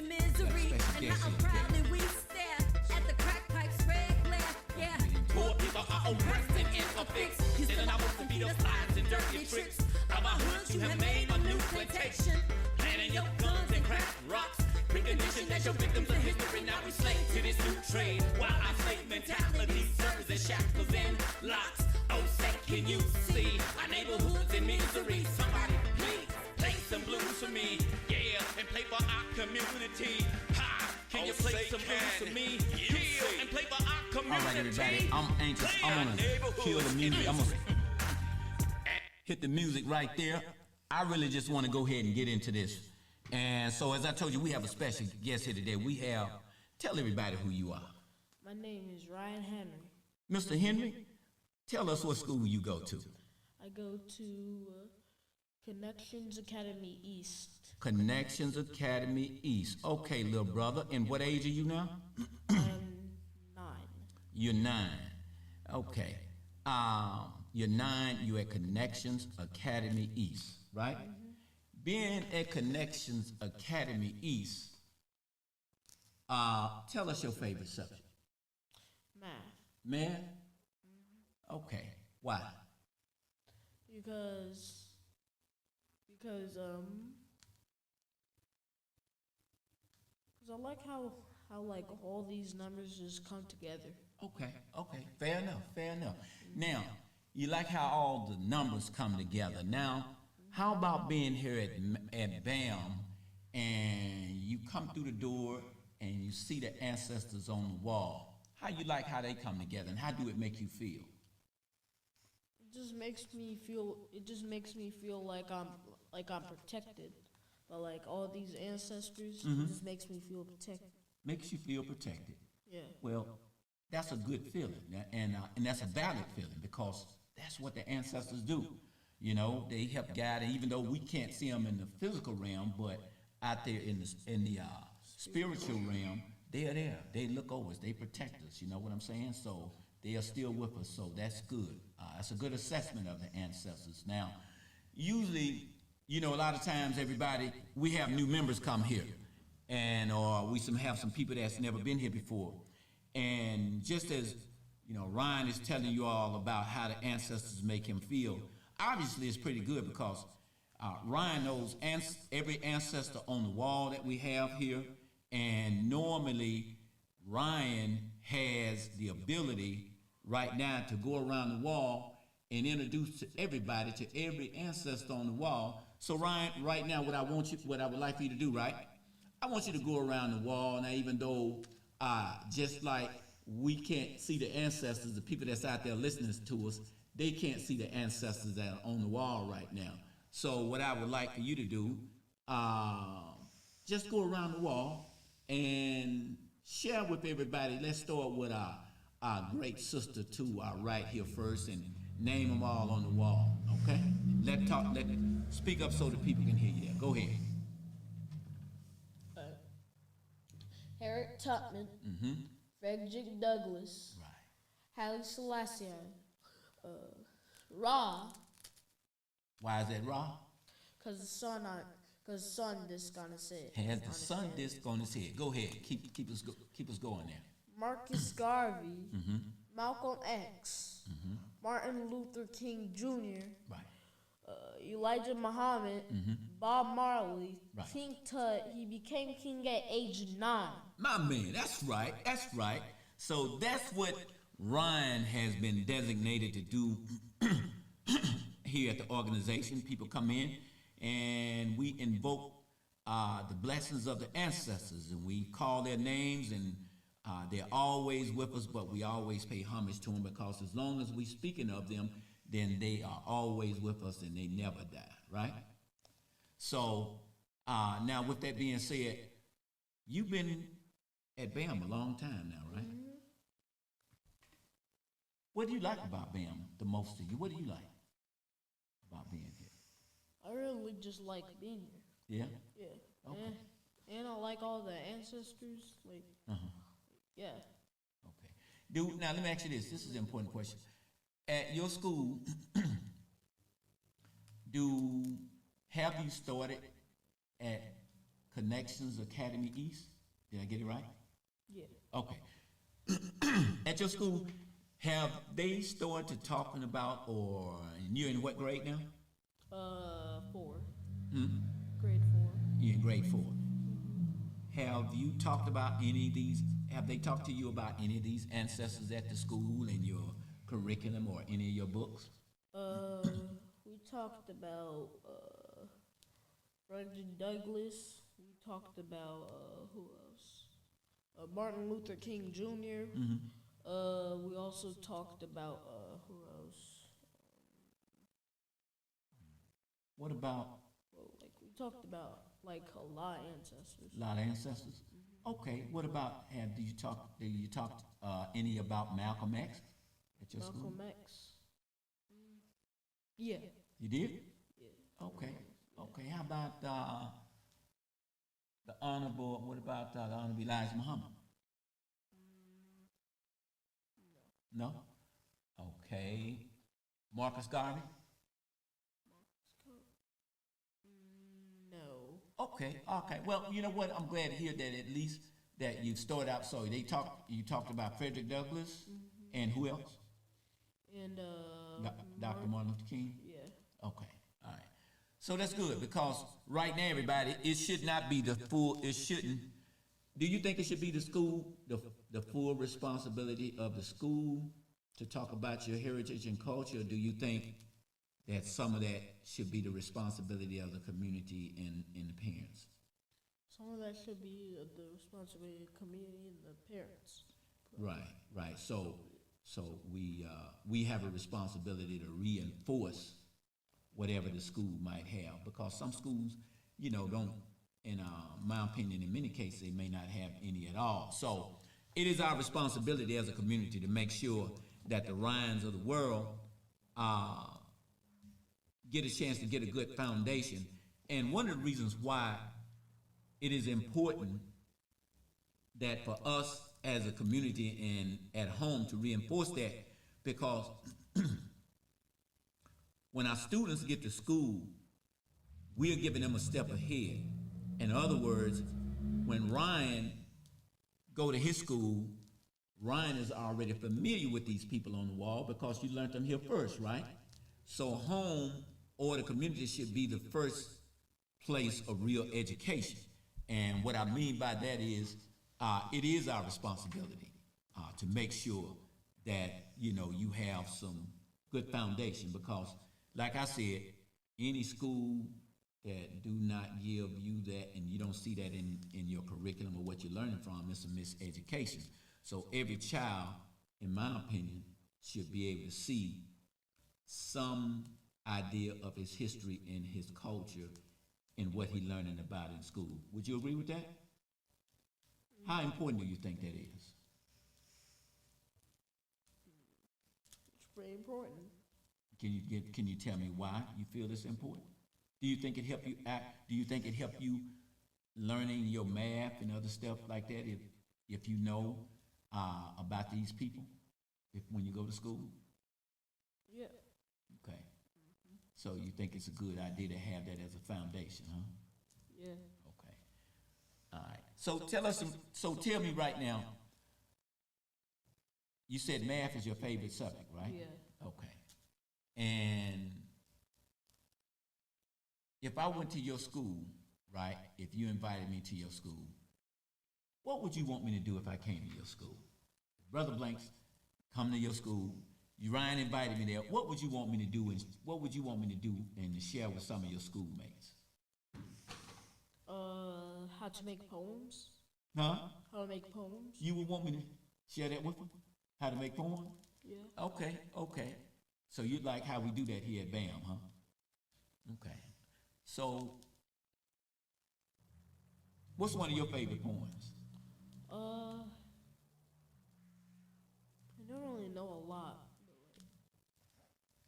and misery, and how proudly we stare at the crack pipes, red glare. Yeah, Poor people are oppressed and interfixed. Still I want to be those lies and dirty tricks. Of our hoods, you have made a new plantation. Planting your guns and crack rocks. Precondition that your victims of history now we slave to this new trade. While our slave mentality serves as shackles and locks. Oh, say, can you see our neighborhoods in misery? Somebody please play some blues for me. Yeah, and play for our community. Ha! Can you play some blues for me? Yeah, and play for our community. All right, everybody, I'm anxious. I'm gonna kill the music. I'm gonna hit the music right there. I really just want to go ahead and get into this. And so, as I told you, we have a special guest here today. We have, tell everybody who you are. My name is Ryan Henry. Mr. Henry, tell us what school you go to. I go to Connections Academy East. Connections Academy East. Okay, little brother. And what age are you now? I'm 9. You're 9. Okay. You're 9. You're at Connections Academy East, right? Mm-hmm. Being at Connections Academy East, tell us your favorite subject. Math. Math? Mm-hmm. Okay. Why? Because I like how like all these numbers just come together. Okay. Fair enough. Now, you like how all the numbers come together. Now, how about being here at BAM and you come through the door and you see the ancestors on the wall? How you like how they come together, and how do it make you feel? It just makes me feel like I'm protected. But like all these ancestors, it just makes me feel protected. Makes you feel protected. Yeah. Well, that's a good feeling, and that's a valid feeling, because that's what the ancestors do. You know, they help guide, and even though we can't see them in the physical realm, but out there in the spiritual realm, they are there. They look over us. They protect us. You know what I'm saying? So they are still with us. So that's good. That's a good assessment of the ancestors. Now, usually, you know, a lot of times, we have new members come here, or we have some people that's never been here before. And just as, you know, Ryan is telling you all about how the ancestors make him feel, obviously it's pretty good, because Ryan knows every ancestor on the wall that we have here, and normally Ryan has the ability right now to go around the wall and introduce to everybody, to every ancestor on the wall. So Ryan, right now, what I would like for you to do, right? I want you to go around the wall. Now, even though just like we can't see the ancestors, the people that's out there listening to us, they can't see the ancestors that are on the wall right now. So what I would like for you to do, just go around the wall and share with everybody. Let's start with our great sister too, right here first, and name them all on the wall, okay? Speak up so the people can hear you there. Go ahead. Harriet Tubman, Frederick Douglass, Right. Haile Selassie, Ra. Why is that Ra? Cause the sun disc on his head. Has the sun disc on his head. Go ahead. Keep us going there. Marcus Garvey, Malcolm X, Martin Luther King Jr., Right. Elijah Muhammad, Bob Marley, Right. King Tut. He became king at age 9. My man, that's right. So that's what Ryan has been designated to do here at the organization. People come in and we invoke the blessings of the ancestors, and we call their names, and they're always with us, but we always pay homage to them, because as long as we speaking of them, then they are always with us and they never die, right? So now with that being said, you've been at BAM a long time now, right? What do you like about BAM the most to you? What do you like about being here? I really just like being here. Yeah? Yeah. Okay. And I like all the ancestors. Like, yeah. Okay. Dude, now let me ask you this. This is an important question. At your school, have you started at Connections Academy East. Did I get it right? Yeah. Okay. At your school, have they started talking about, or you're in what grade now? 4. Hmm? Grade 4. You're in grade 4. Have you talked about any of these? Have they talked to you about any of these ancestors at the school in your curriculum or any of your books? We talked about Frederick Douglass. We talked about who else? Martin Luther King Jr. We also talked about who else? What about Well, like we talked about like a lot of ancestors. a lot of ancestors? Okay. What about do you talk any about Malcolm X at your school? Malcolm X. Yeah. You did? Yeah. Okay. Okay. How about the honorable? What about the honorable Elijah Muhammad? No. Okay. Marcus Garvey. No. Okay. Okay. Well, you know what? I'm glad to hear that at least that you started out. So you talked about Frederick Douglass and who else? And Dr. Martin Luther King. Yeah. Okay, all right. So that's good because right now, everybody, it should not be the full. It shouldn't. Do you think it should be the school, the full responsibility of the school to talk about your heritage and culture? Or do you think that some of that should be the responsibility of the community and the parents? Some of that should be the responsibility of the community and the parents. Right, right. So we have a responsibility to reinforce whatever the school might have because some schools, don't. In my opinion, in many cases, they may not have any at all. So it is our responsibility as a community to make sure that the Ryans of the world get a chance to get a good foundation. And one of the reasons why it is important that for us as a community and at home to reinforce that, because when our students get to school, we are giving them a step ahead. In other words, when Ryan go to his school, Ryan is already familiar with these people on the wall because you learned them here first, right? So home or the community should be the first place of real education. And what I mean by that is it is our responsibility to make sure that, you have some good foundation because, like I said, any school that do not give you that and you don't see that in your curriculum or what you're learning from, it's a miseducation. So every child, in my opinion, should be able to see some idea of his history and his culture and what he's learning about in school. Would you agree with that? How important do you think that is? It's pretty important. Can you tell me why you feel it's important? Do you think it helped you act? Do you think it helped you learning your math and other stuff like that if you know about these people when you go to school? Yeah. Okay. So you think it's a good idea to have that as a foundation, huh? Yeah. Okay. All right. So tell me right now. You said math is your favorite subject, right? Yeah. Okay. And if I went to your school, right, if you invited me to your school, what would you want me to do if I came to your school? Brother Blanks, come to your school. Ryan invited me there. What would you want me to do? And what would you want me to do and to share with some of your schoolmates? How to make poems. Huh? How to make poems. You would want me to share that with them? How to make poems? Yeah. Okay, okay. So you'd like how we do that here at BAM, huh? Okay. So, what's one of your favorite poems? I don't really know a lot.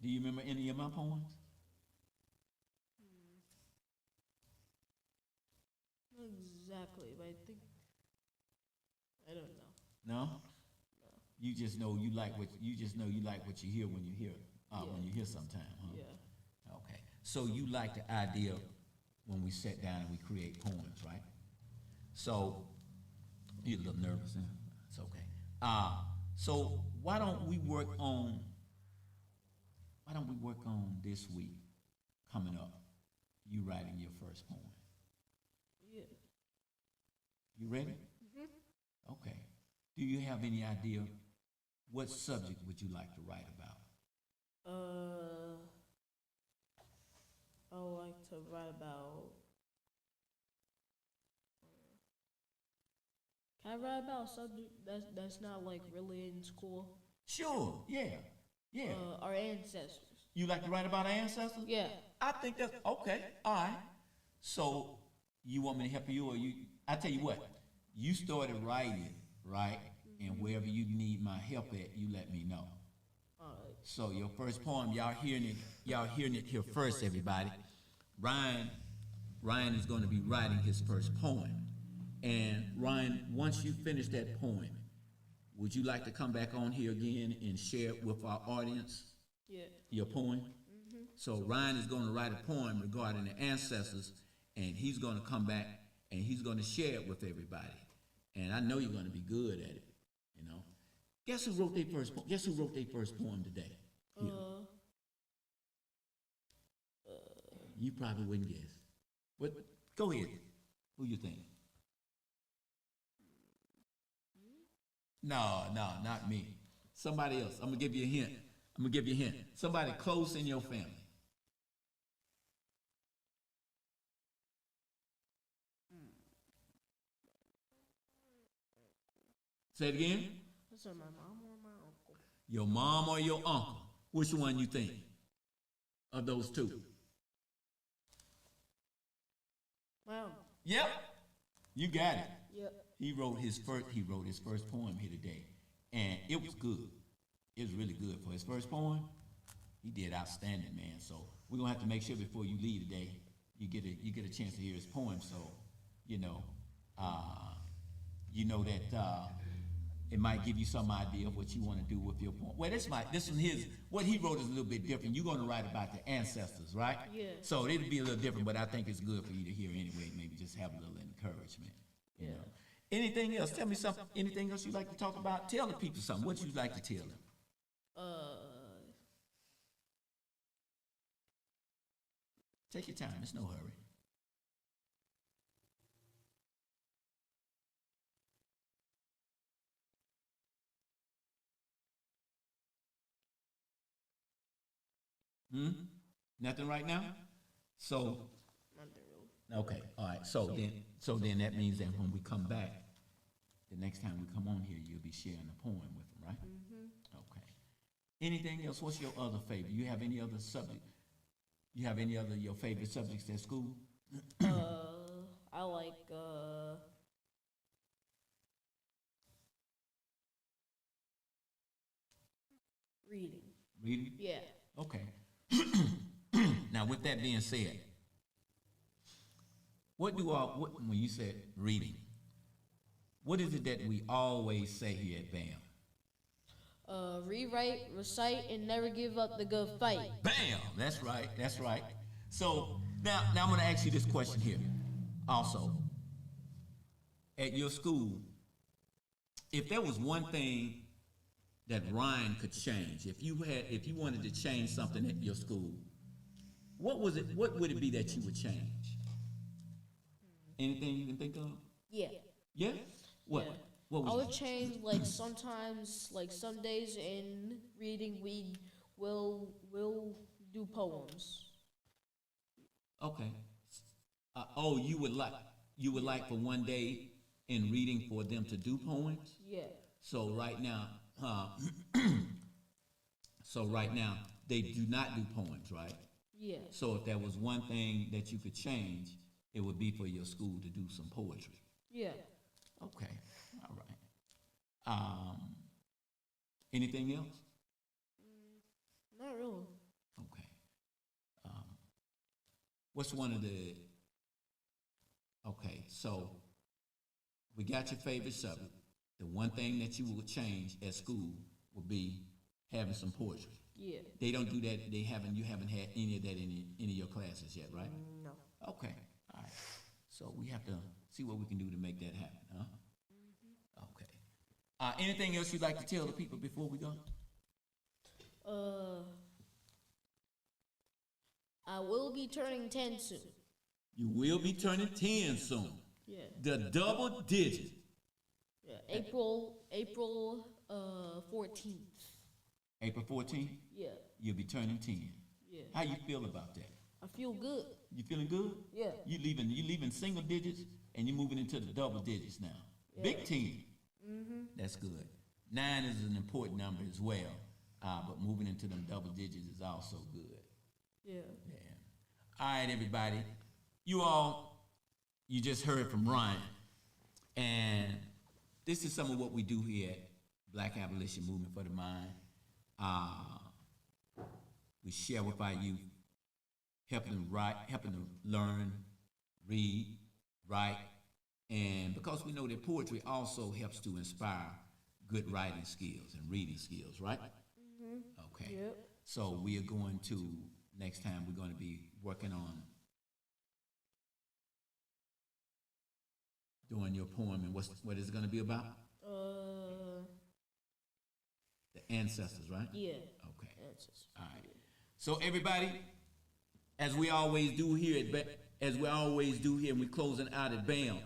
Do you remember any of my poems? Not exactly, but I think I don't know. No? You just know you like what you hear when you hear when you hear sometime, huh? Yeah. Okay. So you like the idea when we sit down and we create poems, right? So you're a little nervous, huh? It's okay. So why don't we work on this week coming up? You writing your first poem. Yeah. You ready? Okay. Do you have any idea what subject would you like to write about? I would like to write about. Can I write about a subject that's not like really in school? Sure. Yeah. Yeah. Our ancestors. You like to write about our ancestors? Yeah. I think that's okay. All right. So you want me to help you, or you? I tell you what. You started writing, right? And wherever you need my help at, you let me know. All right. So your first poem, y'all hearing it here first, everybody. Ryan is going to be writing his first poem. And Ryan, once you finish that poem, would you like to come back on here again and share it with our audience? Yeah. Your poem? So Ryan is going to write a poem regarding the ancestors, and he's going to come back and he's going to share it with everybody. And I know you're going to be good at it, you know. Guess who wrote their first poem? Guess who wrote their first poem today? Here. You probably wouldn't guess. But go ahead. Who you think? No, not me. Somebody else. I'm gonna give you a hint. Somebody close in your family. Say it again. I said my mom or my uncle. Your mom or your uncle? Which one you think of those two? My uncle. Yep. You got it. Yep. He wrote his first poem here today, and it was good. It was really good for his first poem. He did outstanding, man. So we're gonna have to make sure before you leave today, you get a chance to hear his poem. So, you know that it might give you some idea of what you want to do with your poem. Well, what he wrote is a little bit different. You're gonna write about the ancestors, right? Yeah. So it'll be a little different, but I think it's good for you to hear anyway. Maybe just have a little encouragement. You know. Anything else? Tell me something. Anything else you'd like to talk about? Tell the people something. What you'd like to tell them? Take your time. It's no hurry. Nothing right now? So, okay, all right. So then that means that when we come back, the next time we come on here, you'll be sharing a poem with them, right? Okay. Anything else? What's your other favorite? You have any other subject? You have any other your favorite subjects at school? I like reading. Reading? Yeah. Okay. Now, with that being said, when you said reading, what is it that we always say here at BAM? Rewrite, recite, and never give up the good fight. Bam! That's right. That's right. So now I'm going to ask you this question here. Also, at your school, if there was one thing that Ryan could change, if you wanted to change something at your school, what would it be that you would change? Anything you can think of? Yeah. Yeah? What? Yeah. What I was would change sometimes some days in reading we will do poems. Okay. You would like for one day in reading for them to do poems? Yeah. So right now, they do not do poems, right? Yeah. So if there was one thing that you could change, it would be for your school to do some poetry. Yeah. Okay, all right. Anything else? Not really. Okay. What's one of the? Okay, so we got your favorite subject. The one thing that you would change at school would be having some poetry. Yeah. They don't do that. You haven't had any of that in any of your classes yet, right? No. Okay. All right. So we have to see what we can do to make that happen, huh? Okay. Anything else you'd like to tell the people before we go? I will be turning 10 soon. You will be turning 10 soon. Yeah. The double digit. Yeah. April 14th. April 14th, Yeah. you'll be turning 10. Yeah. How you feel about that? I feel good. You feeling good? Yeah. You leaving single digits and you're moving into the double digits now. Yeah. Big 10. That's good. 9 is an important number as well, but moving into them double digits is also good. Yeah. Yeah. All right, everybody. You just heard from Ryan. And this is some of what we do here at Black Abolition Movement for the Mind. We share with our youth, helping them write, helping them learn, read, write, and because we know that poetry also helps to inspire good writing skills and reading skills, right? Okay. Yep. So we are going to, next time we're going to be working on doing your poem, and what is it going to be about? The ancestors, right? Yeah. Okay. Answers. All right. So everybody, as we always do here, and we're closing out at BAM.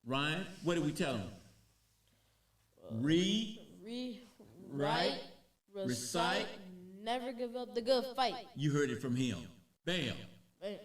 Ryan, what do we tell them? Read, Write, recite, never give up the good fight. You heard it from him. BAM. Bam.